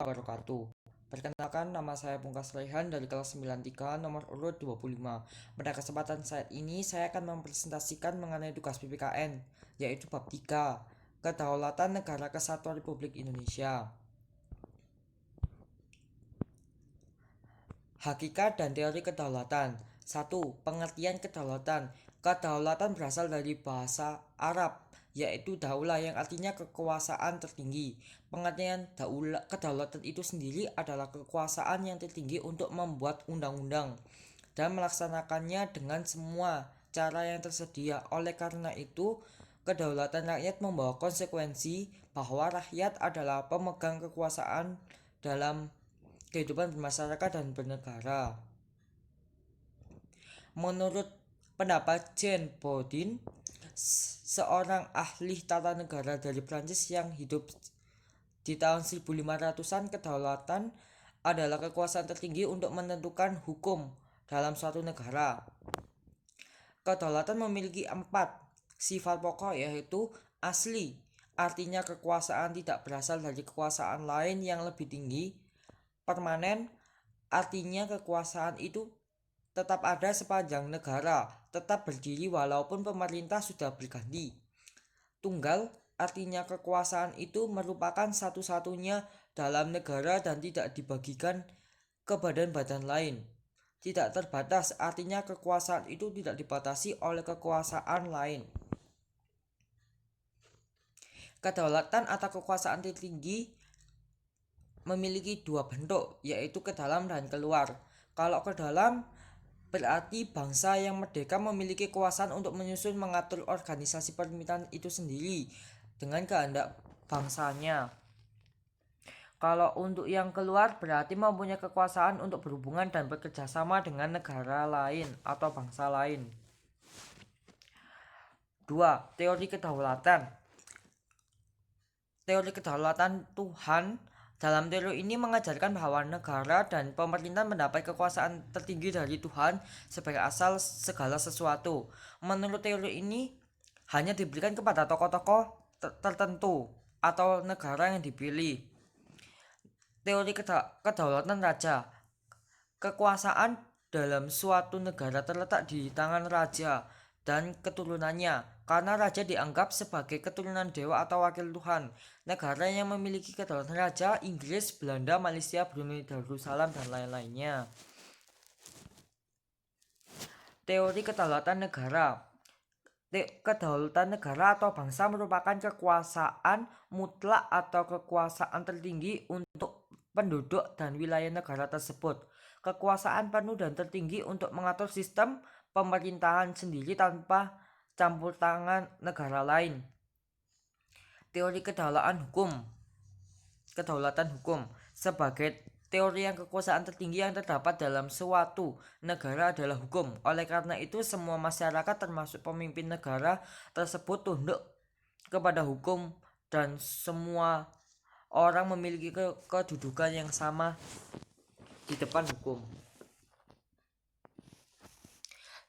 wabarakatuh. Perkenalkan, nama saya Pungkas Raihan dari kelas 93 nomor urut 25. Pada kesempatan saat ini saya akan mempresentasikan mengenai tugas PPKN, yaitu bab 3, Kedaulatan Negara Kesatuan Republik Indonesia. Hakikat dan teori kedaulatan. 1. Pengertian kedaulatan. Kedaulatan berasal dari bahasa Arab, yaitu daulah yang artinya kekuasaan tertinggi. Pengertian kedaulatan itu sendiri adalah kekuasaan yang tertinggi untuk membuat undang-undang dan melaksanakannya dengan semua cara yang tersedia. Oleh karena itu, kedaulatan rakyat membawa konsekuensi bahwa rakyat adalah pemegang kekuasaan dalam kehidupan bermasyarakat dan bernegara. Menurut pendapat Jean Bodin, seorang ahli tata negara dari Prancis yang hidup di tahun 1500-an, kedaulatan adalah kekuasaan tertinggi untuk menentukan hukum dalam suatu negara. Kedaulatan memiliki 4 sifat pokok, yaitu asli, artinya kekuasaan tidak berasal dari kekuasaan lain yang lebih tinggi. Permanen, artinya kekuasaan itu tetap ada sepanjang negara tetap berdiri walaupun pemerintah sudah berganti. Tunggal, artinya kekuasaan itu merupakan satu-satunya dalam negara dan tidak dibagikan ke badan-badan lain. Tidak terbatas, artinya kekuasaan itu tidak dibatasi oleh kekuasaan lain. Kedaulatan atau kekuasaan tertinggi memiliki 2 bentuk, yaitu ke dalam dan keluar. Kalau ke dalam, berarti bangsa yang merdeka memiliki kekuasaan untuk menyusun mengatur organisasi pemerintahan itu sendiri dengan kehendak bangsanya. Kalau untuk yang keluar, berarti mempunyai kekuasaan untuk berhubungan dan bekerja sama dengan negara lain atau bangsa lain. 2. Teori kedaulatan. Teori kedaulatan Tuhan. Dalam teori ini mengajarkan bahwa negara dan pemerintah mendapat kekuasaan tertinggi dari Tuhan sebagai asal segala sesuatu. Menurut teori ini, hanya diberikan kepada tokoh-tokoh tertentu atau negara yang dipilih. Teori kedaulatan raja. Kekuasaan dalam suatu negara terletak di tangan raja dan keturunannya, karena raja dianggap sebagai keturunan dewa atau wakil Tuhan. Negara yang memiliki kedaulatan raja: Inggris, Belanda, Malaysia, Brunei Darussalam, dan lain-lainnya. Teori kedaulatan negara. Kedaulatan negara atau bangsa merupakan kekuasaan mutlak atau kekuasaan tertinggi untuk penduduk dan wilayah negara tersebut. Kekuasaan penuh dan tertinggi untuk mengatur sistem pemerintahan sendiri tanpa campur tangan negara lain. Teori kedaulatan hukum sebagai teori yang kekuasaan tertinggi yang terdapat dalam suatu negara adalah hukum. Oleh karena itu, semua masyarakat termasuk pemimpin negara tersebut tunduk kepada hukum dan semua orang memiliki kedudukan yang sama di depan hukum.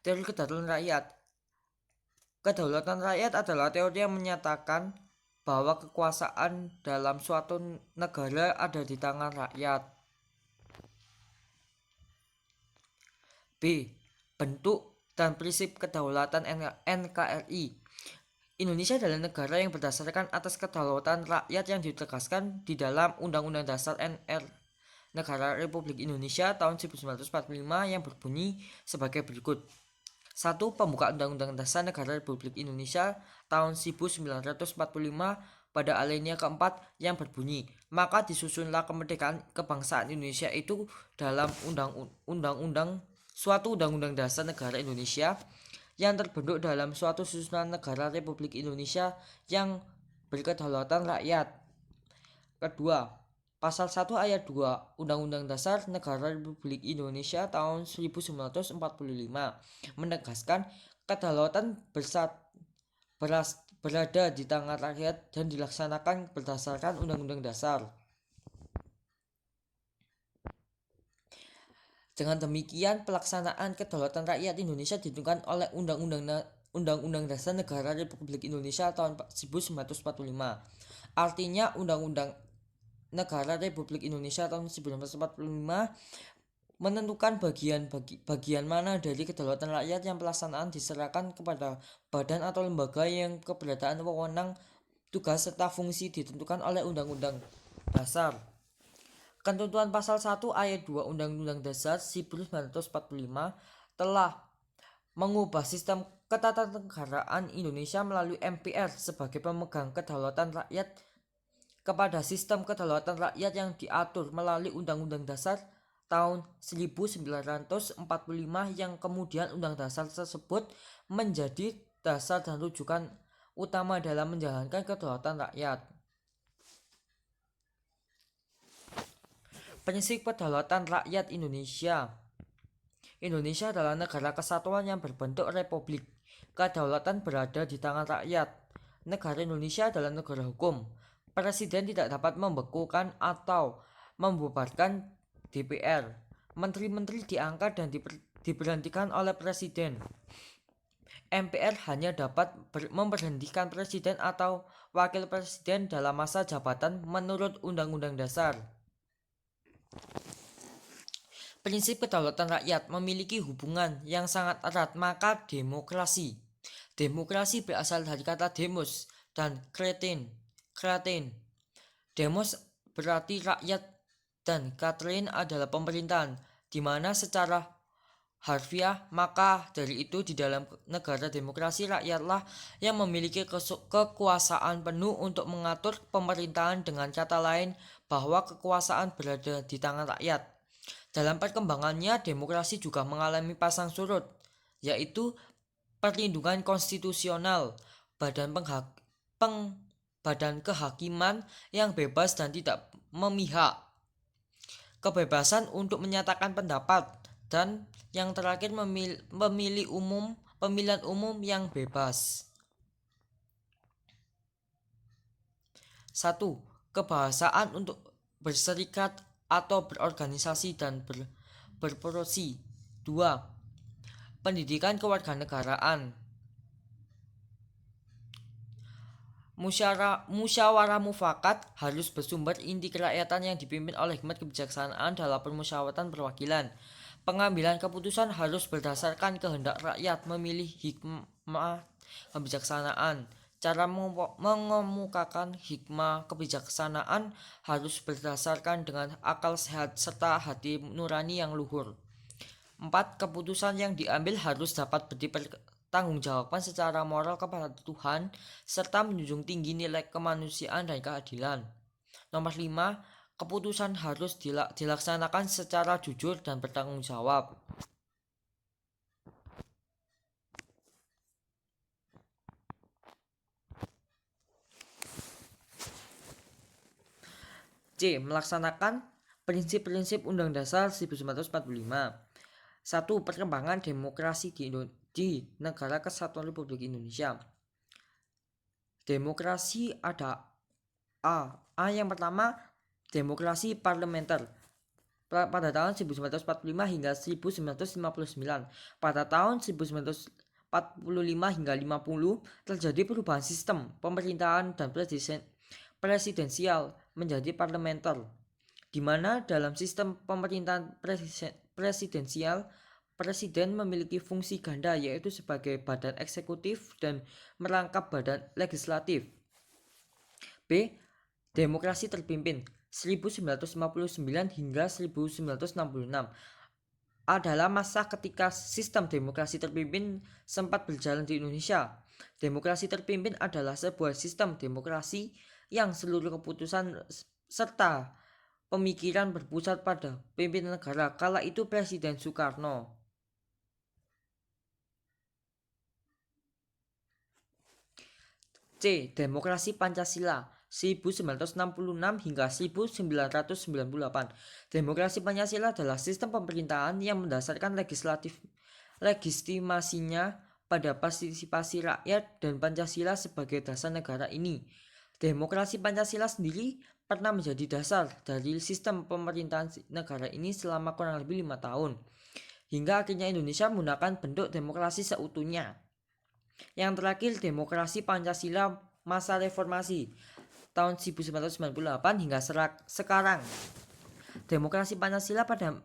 Teori kedaulatan rakyat. Kedaulatan rakyat adalah teori yang menyatakan bahwa kekuasaan dalam suatu negara ada di tangan rakyat. B. Bentuk dan prinsip kedaulatan NKRI. Indonesia adalah negara yang berdasarkan atas kedaulatan rakyat yang ditegaskan di dalam Undang-Undang Dasar Negara Republik Indonesia tahun 1945 yang berbunyi sebagai berikut. 1. Pembukaan Undang-Undang Dasar Negara Republik Indonesia tahun 1945 pada alinea keempat yang berbunyi, maka disusunlah kemerdekaan kebangsaan Indonesia itu dalam suatu undang-undang dasar negara Indonesia yang terbentuk dalam suatu susunan negara Republik Indonesia yang berkedaulatan rakyat. Kedua, Pasal 1 ayat 2 Undang-Undang Dasar Negara Republik Indonesia tahun 1945 menegaskan kedaulatan berada di tangan rakyat dan dilaksanakan berdasarkan Undang-Undang Dasar. Dengan demikian, pelaksanaan kedaulatan rakyat Indonesia ditentukan oleh Undang-Undang Dasar Negara Republik Indonesia tahun 1945. Artinya, Undang-Undang Negara Republik Indonesia tahun 1945 menentukan bagian mana dari kedaulatan rakyat yang pelaksanaan diserahkan kepada badan atau lembaga yang keberadaan wewenang, tugas serta fungsi ditentukan oleh Undang-Undang Dasar. Ketentuan pasal 1 ayat 2 Undang-Undang Dasar 1945 telah mengubah sistem ketatanegaraan Indonesia melalui MPR sebagai pemegang kedaulatan rakyat kepada sistem kedaulatan rakyat yang diatur melalui Undang-Undang Dasar tahun 1945 yang kemudian Undang Dasar tersebut menjadi dasar dan rujukan utama dalam menjalankan kedaulatan rakyat. Prinsip kedaulatan rakyat Indonesia. Indonesia adalah negara kesatuan yang berbentuk republik. Kedaulatan berada di tangan rakyat. Negara Indonesia adalah negara hukum. Presiden tidak dapat membekukan atau membubarkan DPR. Menteri-menteri diangkat dan diberhentikan oleh presiden. MPR hanya dapat memberhentikan presiden atau wakil presiden dalam masa jabatan menurut Undang-Undang Dasar. Prinsip kedaulatan rakyat memiliki hubungan yang sangat erat maka demokrasi. Demokrasi berasal dari kata demos dan kratein. Demos berarti rakyat dan kratein adalah pemerintahan, di mana secara harfiah maka dari itu di dalam negara demokrasi rakyatlah yang memiliki kekuasaan penuh untuk mengatur pemerintahan, dengan kata lain bahwa kekuasaan berada di tangan rakyat. Dalam perkembangannya demokrasi juga mengalami pasang surut, yaitu perlindungan konstitusional, badan kehakiman yang bebas dan tidak memihak, kebebasan untuk menyatakan pendapat, dan yang terakhir pemilihan umum yang bebas. 1. Kebangsaan untuk berserikat atau berorganisasi dan berprofesi. 2. Pendidikan kewarganegaraan. Musyawarah mufakat harus bersumber inti kerakyatan yang dipimpin oleh hikmat kebijaksanaan dalam permusyawaratan perwakilan. Pengambilan keputusan harus berdasarkan kehendak rakyat, memilih hikmah kebijaksanaan. Cara mengemukakan hikmah kebijaksanaan harus berdasarkan dengan akal sehat serta hati nurani yang luhur. 4. Keputusan yang diambil harus dapat dipertanggungjawabkan secara moral kepada Tuhan serta menjunjung tinggi nilai kemanusiaan dan keadilan. Nomor 5. Keputusan harus dilaksanakan secara jujur dan bertanggung jawab. C. Melaksanakan prinsip-prinsip Undang Dasar 1945. 1. Perkembangan demokrasi di Negara Kesatuan Republik Indonesia. Demokrasi ada A yang pertama, demokrasi parlementer. Pada tahun 1945 hingga 1959. Pada tahun 1945 hingga 50 terjadi perubahan sistem pemerintahan dan presidensial menjadi parlementer, di mana dalam sistem pemerintahan presidensial presiden memiliki fungsi ganda, yaitu sebagai badan eksekutif dan merangkap badan legislatif. B. Demokrasi terpimpin 1959 hingga 1966 adalah masa ketika sistem demokrasi terpimpin sempat berjalan di Indonesia. Demokrasi terpimpin adalah sebuah sistem demokrasi yang seluruh keputusan serta pemikiran berpusat pada pimpinan negara, kala itu Presiden Soekarno. C. Demokrasi Pancasila 1966 hingga 1998. Demokrasi Pancasila adalah sistem pemerintahan yang mendasarkan legitimasinya pada partisipasi rakyat dan Pancasila sebagai dasar negara ini. Demokrasi Pancasila sendiri pernah menjadi dasar dari sistem pemerintahan negara ini selama kurang lebih 5 tahun, hingga akhirnya Indonesia menggunakan bentuk demokrasi seutuhnya. Yang terakhir, demokrasi Pancasila masa reformasi tahun 1998 hingga sekarang. Demokrasi Pancasila pada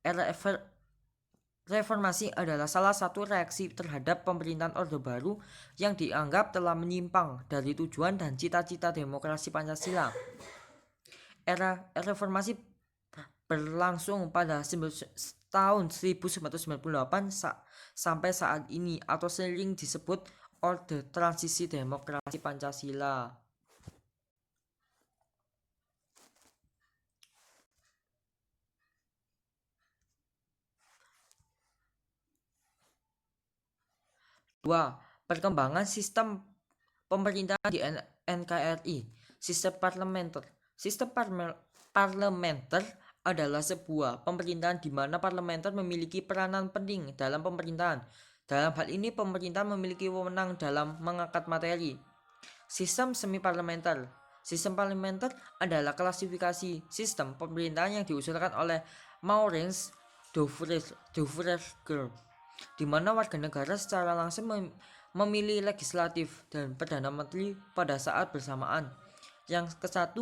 era reformasi adalah salah satu reaksi terhadap pemerintahan Orde Baru yang dianggap telah menyimpang dari tujuan dan cita-cita demokrasi Pancasila. Era reformasi berlangsung pada tahun 1998 sampai saat ini atau sering disebut Orde Transisi Demokrasi Pancasila. Dua, perkembangan sistem pemerintahan di NKRI. Sistem parlementer. Sistem parlementer adalah sebuah pemerintahan di mana parlementer memiliki peranan penting dalam pemerintahan. Dalam hal ini, pemerintah memiliki wewenang dalam mengangkat materi. Sistem semi parlementer. Sistem parlementer adalah klasifikasi sistem pemerintahan yang diusulkan oleh Maurits Duverger, di mana warga negara secara langsung memilih legislatif dan perdana menteri pada saat bersamaan. Yang ke-1,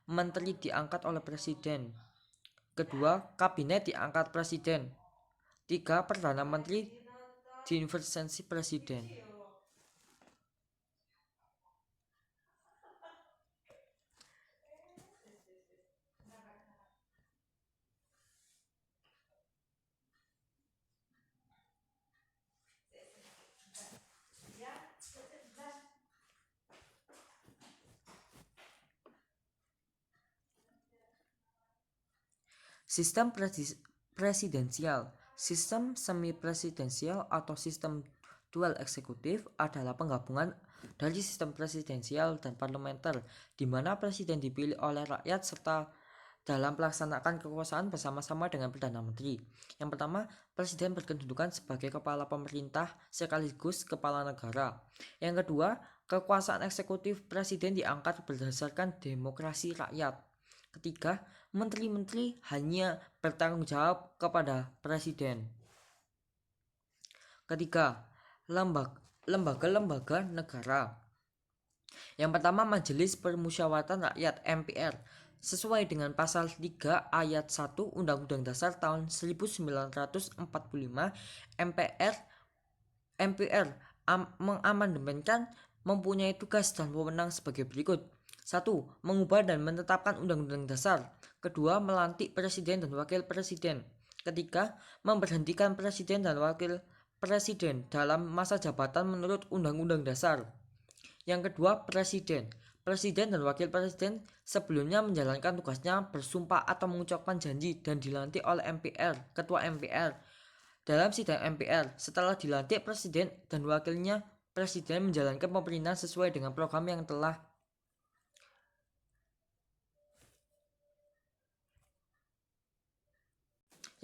menteri diangkat oleh presiden. Kedua, kabinet diangkat presiden. 3, perdana menteri diinvestasi presiden. Sistem presidensial. Sistem semi-presidensial atau sistem dual eksekutif adalah penggabungan dari sistem presidensial dan parlementer, di mana presiden dipilih oleh rakyat serta dalam melaksanakan kekuasaan bersama-sama dengan Perdana Menteri. Yang pertama, presiden berkedudukan sebagai kepala pemerintah sekaligus kepala negara. Yang kedua, kekuasaan eksekutif presiden diangkat berdasarkan demokrasi rakyat. Ketiga, menteri-menteri hanya bertanggung jawab kepada presiden. Ketiga, lembaga-lembaga negara. Yang pertama, Majelis Permusyawaratan Rakyat (MPR). Sesuai dengan pasal 3 ayat 1 Undang-Undang Dasar tahun 1945, MPR mengamandemenkan mempunyai tugas dan wewenang sebagai berikut. 1. Mengubah dan menetapkan Undang-Undang Dasar. Kedua, melantik presiden dan wakil presiden. Ketiga, memberhentikan presiden dan wakil presiden dalam masa jabatan menurut Undang-Undang Dasar. Yang kedua, presiden. Presiden dan wakil presiden sebelumnya menjalankan tugasnya bersumpah atau mengucapkan janji dan dilantik oleh MPR, ketua MPR. Dalam sidang MPR, setelah dilantik presiden dan wakilnya, presiden menjalankan pemerintahan sesuai dengan program yang telah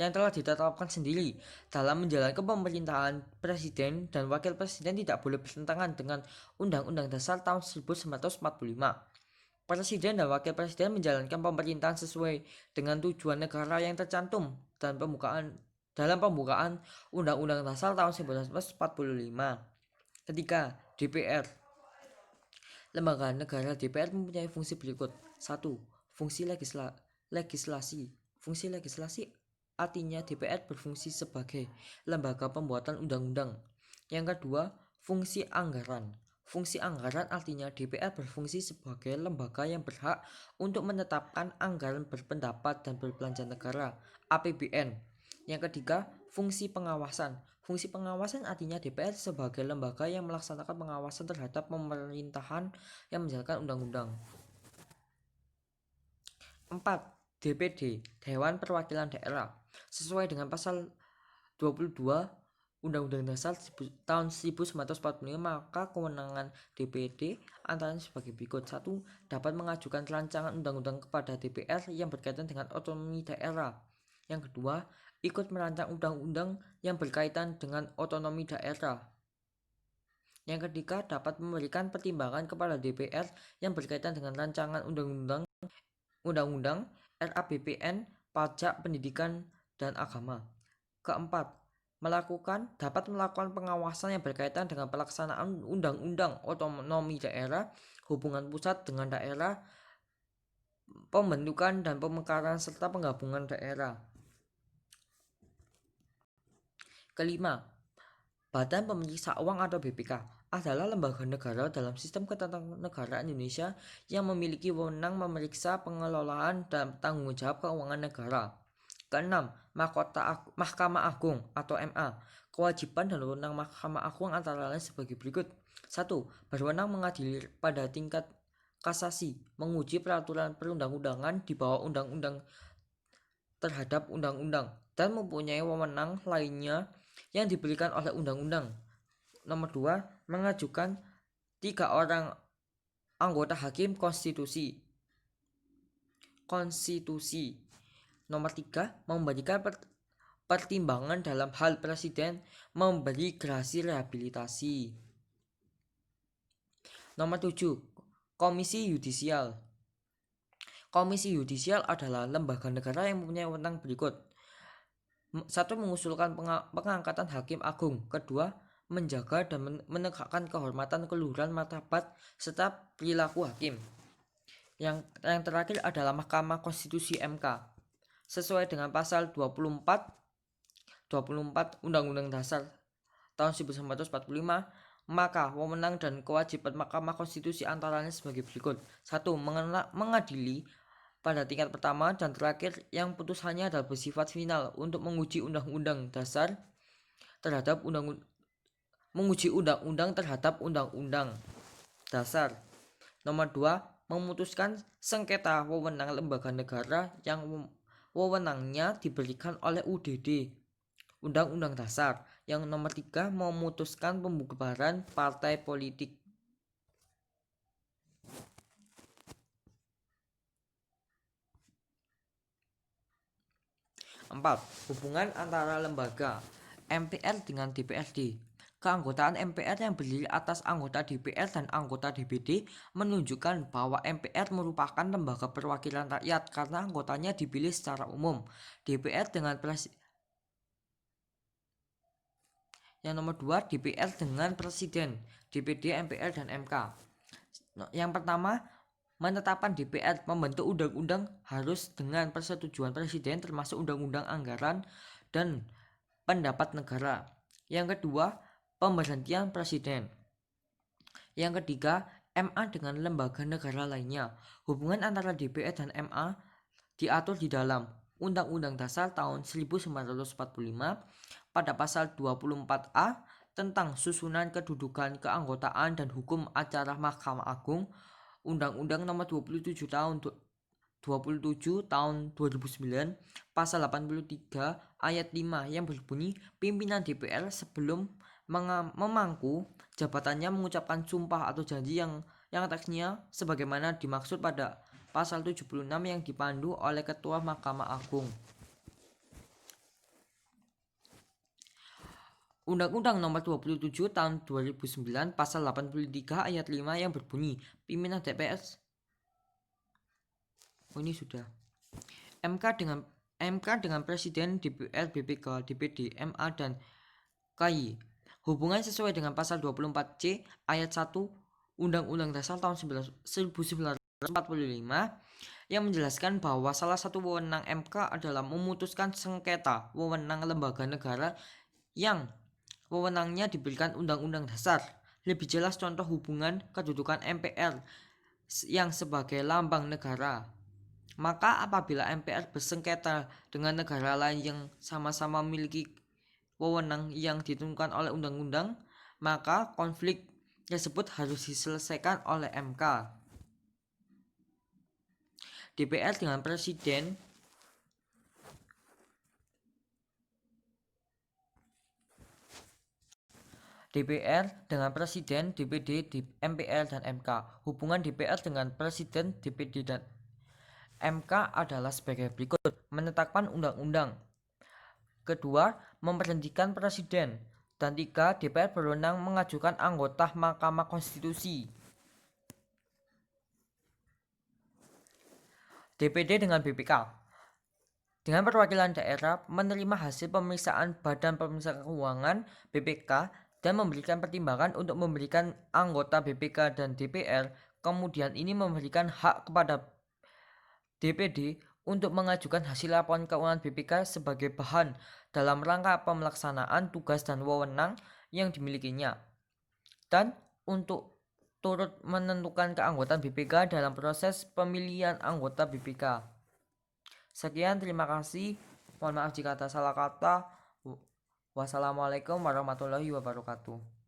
ditetapkan sendiri. Dalam menjalankan pemerintahan, presiden dan wakil presiden tidak boleh bertentangan dengan Undang-Undang Dasar tahun 1945. Presiden dan wakil presiden menjalankan pemerintahan sesuai dengan tujuan negara yang tercantum dan dalam pembukaan Undang-Undang Dasar tahun 1945. Ketiga, DPR. Lembaga negara DPR mempunyai fungsi berikut. 1. Fungsi legislasi. Fungsi legislasi artinya DPR berfungsi sebagai lembaga pembuatan undang-undang. Yang kedua, fungsi anggaran. Fungsi anggaran artinya DPR berfungsi sebagai lembaga yang berhak untuk menetapkan anggaran berpendapat dan berbelanja negara (APBN). Yang ketiga, fungsi pengawasan. Fungsi pengawasan artinya DPR sebagai lembaga yang melaksanakan pengawasan terhadap pemerintahan yang menjalankan undang-undang. 4. DPD, Dewan Perwakilan Daerah. Sesuai dengan pasal 22 Undang-Undang Dasar tahun 1945, maka kewenangan DPD antara sebagai berikut. 1. Dapat mengajukan rancangan undang-undang kepada DPR yang berkaitan dengan otonomi daerah. Yang kedua, ikut merancang undang-undang yang berkaitan dengan otonomi daerah. Yang ketiga, dapat memberikan pertimbangan kepada DPR yang berkaitan dengan rancangan undang-undang RAPBN, pajak, pendidikan, dan agama. Keempat, dapat melakukan pengawasan yang berkaitan dengan pelaksanaan undang-undang otonomi daerah, hubungan pusat dengan daerah, pembentukan dan pemekaran serta penggabungan daerah. Kelima, Badan Pemeriksa Uang atau BPK adalah lembaga negara dalam sistem ketatanegaraan Indonesia yang memiliki wewenang memeriksa pengelolaan dan tanggung jawab keuangan negara. Keenam, Mahkamah Agung atau MA. Kewajiban dan wewenang Mahkamah Agung antara lain sebagai berikut. 1. Berwenang mengadili pada tingkat kasasi, menguji peraturan perundang-undangan di bawah undang-undang terhadap undang-undang, dan mempunyai wewenang lainnya yang diberikan oleh undang-undang. Nomor 2, mengajukan 3 orang anggota hakim konstitusi. Nomor 3, memberikan pertimbangan dalam hal presiden memberi gerasi rehabilitasi. Nomor 7, Komisi Yudisial. Komisi Yudisial adalah lembaga negara yang mempunyai wewenang berikut. 1. Mengusulkan pengangkatan hakim agung. 2. Menjaga dan menegakkan kehormatan, keluhuran, martabat serta perilaku hakim. Yang terakhir adalah Mahkamah Konstitusi MK. Sesuai dengan pasal 24 Undang-Undang Dasar tahun 1945, maka wewenang dan kewajiban Mahkamah Konstitusi antara lain sebagai berikut. 1. Mengadili pada tingkat pertama dan terakhir yang putusannya adalah bersifat final untuk menguji undang-undang dasar terhadap menguji undang-undang terhadap undang-undang dasar. Nomor 2, memutuskan sengketa wewenang lembaga negara yang wewenangnya diberikan oleh UDD Undang-Undang Dasar. Yang nomor 3, memutuskan pembubaran partai politik. Empat, hubungan antara lembaga MPR dengan DPRD. Keanggotaan MPR yang berdiri atas anggota DPR dan anggota DPD menunjukkan bahwa MPR merupakan lembaga perwakilan rakyat karena anggotanya dipilih secara umum. DPR dengan Yang nomor 2, DPR dengan Presiden, DPD, MPR, dan MK. Yang pertama, menetapkan DPR membentuk undang-undang harus dengan persetujuan Presiden termasuk undang-undang anggaran dan pendapat negara. Yang kedua, pemberhentian Presiden. Yang ketiga, MA dengan lembaga negara lainnya. Hubungan antara DPR dan MA diatur di dalam Undang-Undang Dasar tahun 1945 pada pasal 24A tentang susunan kedudukan, keanggotaan, dan hukum acara Mahkamah Agung, Undang-Undang Nomor 27 tahun 2009, pasal 83 ayat 5 yang berbunyi pimpinan DPR sebelum memangku jabatannya mengucapkan sumpah atau janji yang teksnya sebagaimana dimaksud pada pasal 76 yang dipandu oleh Ketua Mahkamah Agung. Undang-Undang Nomor 27 tahun 2009 pasal 83 ayat 5 yang berbunyi pimpinan DPR MK dengan Presiden, DPR, BPK, DPD, MA, dan KY. Hubungan sesuai dengan pasal 24C ayat 1 Undang-Undang Dasar tahun 1945 yang menjelaskan bahwa salah satu wewenang MK adalah memutuskan sengketa wewenang lembaga negara yang wewenangnya diberikan Undang-Undang Dasar. Lebih jelas contoh hubungan kedudukan MPR yang sebagai lambang negara. Maka apabila MPR bersengketa dengan negara lain yang sama-sama memiliki wewenang yang ditentukan oleh undang-undang, maka konflik tersebut harus diselesaikan oleh MK. DPR dengan Presiden DPD, MPR, dan MK. Hubungan DPR dengan Presiden, DPD, dan MK adalah sebagai berikut. Menetapkan undang-undang. Kedua, memberhentikan Presiden. Dan 3, DPR berwenang mengajukan anggota Mahkamah Konstitusi. DPD dengan BPK. Dengan perwakilan daerah menerima hasil pemeriksaan Badan Pemeriksa Keuangan BPK dan memberikan pertimbangan untuk memberikan anggota BPK dan DPR Kemudian ini memberikan hak kepada DPD untuk mengajukan hasil laporan keuangan BPK sebagai bahan dalam rangka pemelaksanaan tugas dan wewenang yang dimilikinya, dan untuk turut menentukan keanggotaan BPK dalam proses pemilihan anggota BPK. Sekian, terima kasih. Mohon maaf jika ada salah kata. Wassalamualaikum warahmatullahi wabarakatuh.